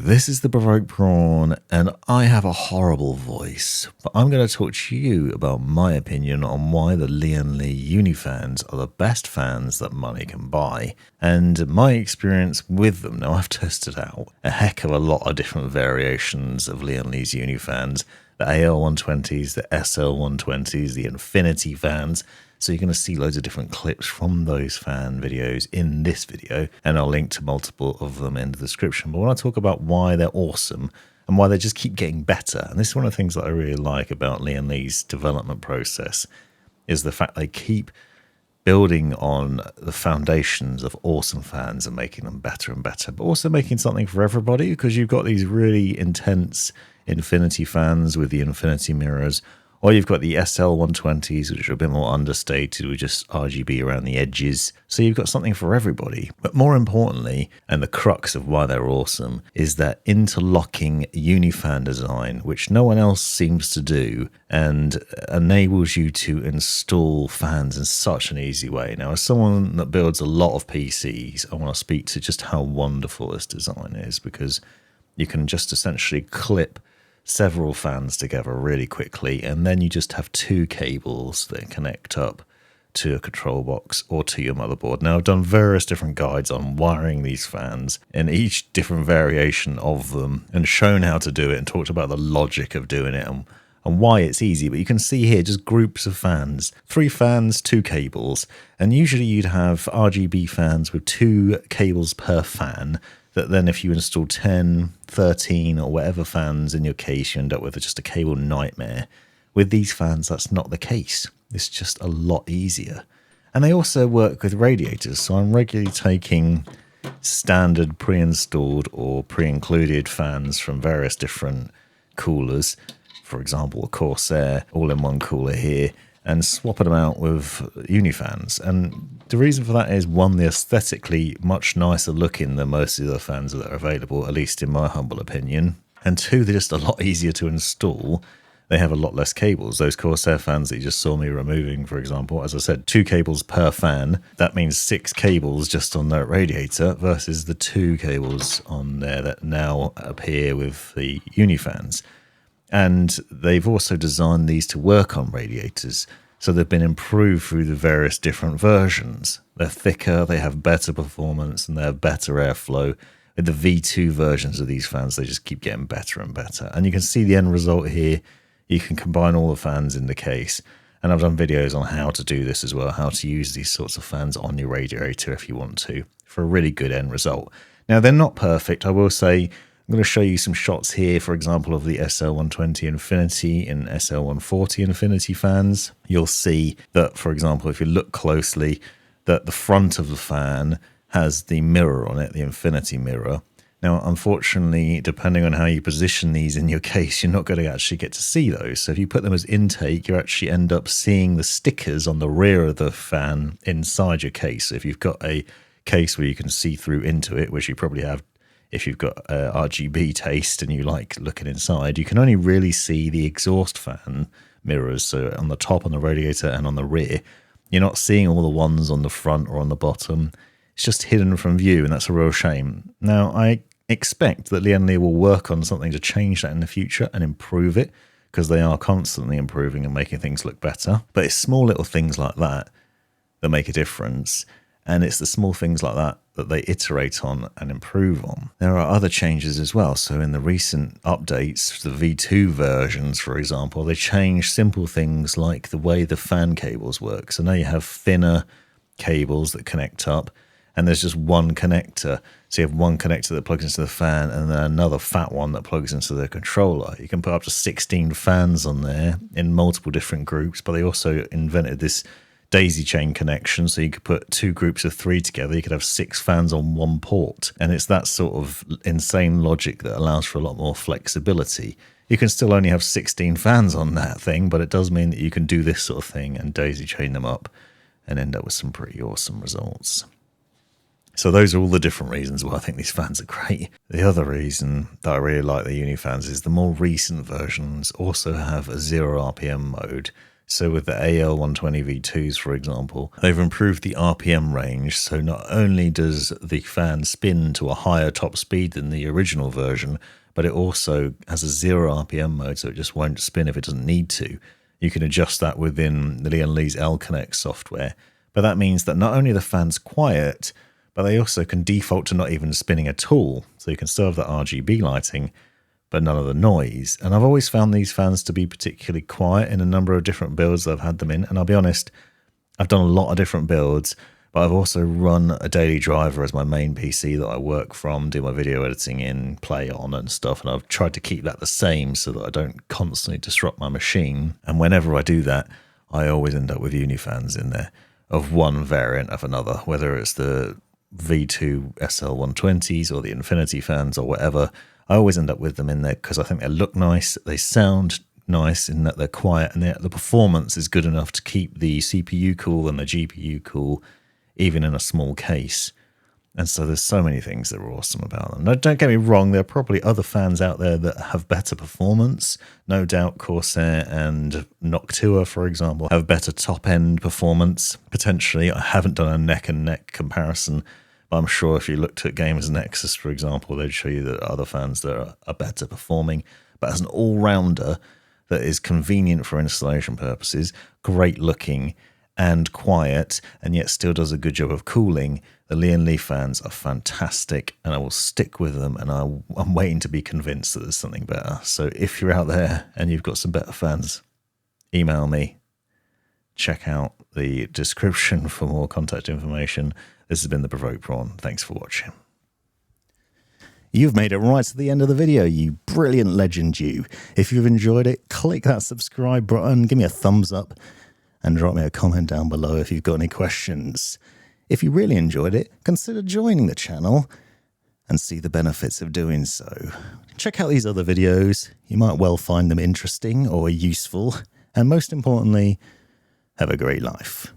this is the Baroque Prawn, and I have a horrible voice, but I'm going to talk to you about my opinion on why the Lian Li Unifans are the best fans that money can buy, and my experience with them. Now, I've tested out a heck of a lot of different variations of Lian Li's Unifans, the AL120s, the SL120s, the Infinity fans. So you're going to see loads of different clips from those fan videos in this video, and I'll link to multiple of them in the description. But I want to talk about why they're awesome and why they just keep getting better. And this is one of the things that I really like about Lian Li's development process, is the fact they keep building on the foundations of awesome fans and making them better and better, but also making something for everybody, because you've got these really intense Infinity fans with the Infinity mirrors, or you've got the SL120s, which are a bit more understated with just RGB around the edges. So you've got something for everybody. But more importantly, and the crux of why they're awesome, is that interlocking Unifan design, which no one else seems to do, and enables you to install fans in such an easy way. Now, as someone that builds a lot of PCs, I want to speak to just how wonderful this design is, because you can just essentially clip several fans together really quickly, and then you just have two cables that connect up to a control box or to your motherboard. Now, I've done various different guides on wiring these fans in each different variation of them, and shown how to do it and talked about the logic of doing it and why it's easy. But you can see here just groups of fans, 3 fans, 2 cables, and usually you'd have RGB fans with 2 cables per fan, that then if you install 10, 13 or whatever fans in your case, you end up with just a cable nightmare. With these fans, that's not the case. It's just a lot easier. And they also work with radiators, so I'm regularly taking standard pre-installed or pre-included fans from various different coolers, for example a Corsair all-in-one cooler here, and swapping them out with Unifans. And the reason for that is, one, they're aesthetically much nicer looking than most of the fans that are available, at least in my humble opinion. And 2, they're just a lot easier to install. They have a lot less cables. Those Corsair fans that you just saw me removing, for example, as I said, 2 cables per fan. That means 6 cables just on that radiator versus the 2 cables on there that now appear with the Unifans. And they've also designed these to work on radiators, so they've been improved through the various different versions. They're thicker, they have better performance, and they have better airflow. With the V2 versions of these fans, they just keep getting better and better. And you can see the end result here. You can combine all the fans in the case, and I've done videos on how to do this as well, how to use these sorts of fans on your radiator if you want to, for a really good end result. Now, they're not perfect, I will say. I'm going to show you some shots here, for example, of the SL120 Infinity and SL140 Infinity fans. You'll see that, for example, if you look closely, that the front of the fan has the mirror on it, the Infinity mirror. Now, unfortunately, depending on how you position these in your case, you're not going to actually get to see those. So if you put them as intake, you actually end up seeing the stickers on the rear of the fan inside your case. So if you've got a case where you can see through into it, which you probably have if you've got RGB taste and you like looking inside, you can only really see the exhaust fan mirrors, so on the top on the radiator and on the rear. You're not seeing all the ones on the front or on the bottom. It's just hidden from view, and that's a real shame. Now, I expect that Lian Li will work on something to change that in the future and improve it, because they are constantly improving and making things look better. But it's small little things like that that make a difference. And it's the small things like that that they iterate on and improve on. There are other changes as well. So in the recent updates, the V2 versions, for example, they changed simple things like the way the fan cables work. So now you have thinner cables that connect up, and there's just one connector. So you have one connector that plugs into the fan, and then another fat one that plugs into the controller. You can put up to 16 fans on there in multiple different groups, but they also invented this daisy chain connection, so you could put 2 groups of 3 together. You could have 6 fans on one port, and it's that sort of insane logic that allows for a lot more flexibility. You can still only have 16 fans on that thing, but it does mean that you can do this sort of thing and daisy chain them up and end up with some pretty awesome results. So those are all the different reasons why I think these fans are great. The other reason that I really like the Unifans is the more recent versions also have a 0 RPM mode. So with the AL120 V2s, for example, they've improved the RPM range. So not only does the fan spin to a higher top speed than the original version, but it also has a 0 RPM mode, so it just won't spin if it doesn't need to. You can adjust that within the Lian Li's L-Connect software. But that means that not only are the fans quiet, but they also can default to not even spinning at all. So you can still have the RGB lighting, but none of the noise. And I've always found these fans to be particularly quiet in a number of different builds that I've had them in. And I'll be honest, I've done a lot of different builds, but I've also run a daily driver as my main PC that I work from, do my video editing in, play on and stuff. And I've tried to keep that the same so that I don't constantly disrupt my machine. And whenever I do that, I always end up with Unifans in there of one variant of another, whether it's the V2 SL120s or the Infinity fans or whatever. I always end up with them in there because I think they look nice, they sound nice in that they're quiet, and the performance is good enough to keep the CPU cool and the GPU cool, even in a small case. And so there's so many things that are awesome about them. Now, don't get me wrong, there are probably other fans out there that have better performance. No doubt Corsair and Noctua, for example, have better top-end performance. Potentially, I haven't done a neck-and-neck comparison, but I'm sure if you looked at Gamers Nexus, for example, they'd show you that other fans that are better performing. But as an all-rounder that is convenient for installation purposes, great looking and quiet, and yet still does a good job of cooling, the Lian Li fans are fantastic, and I will stick with them, and I'm waiting to be convinced that there's something better. So if you're out there and you've got some better fans, email me. Check out the description for more contact information. This has been The Provoked Prawn. Thanks for watching. You've made it right to the end of the video, you brilliant legend you. If you've enjoyed it, click that subscribe button, give me a thumbs up, and drop me a comment down below if you've got any questions. If you really enjoyed it, consider joining the channel and see the benefits of doing so. Check out these other videos. You might well find them interesting or useful. And most importantly, have a great life.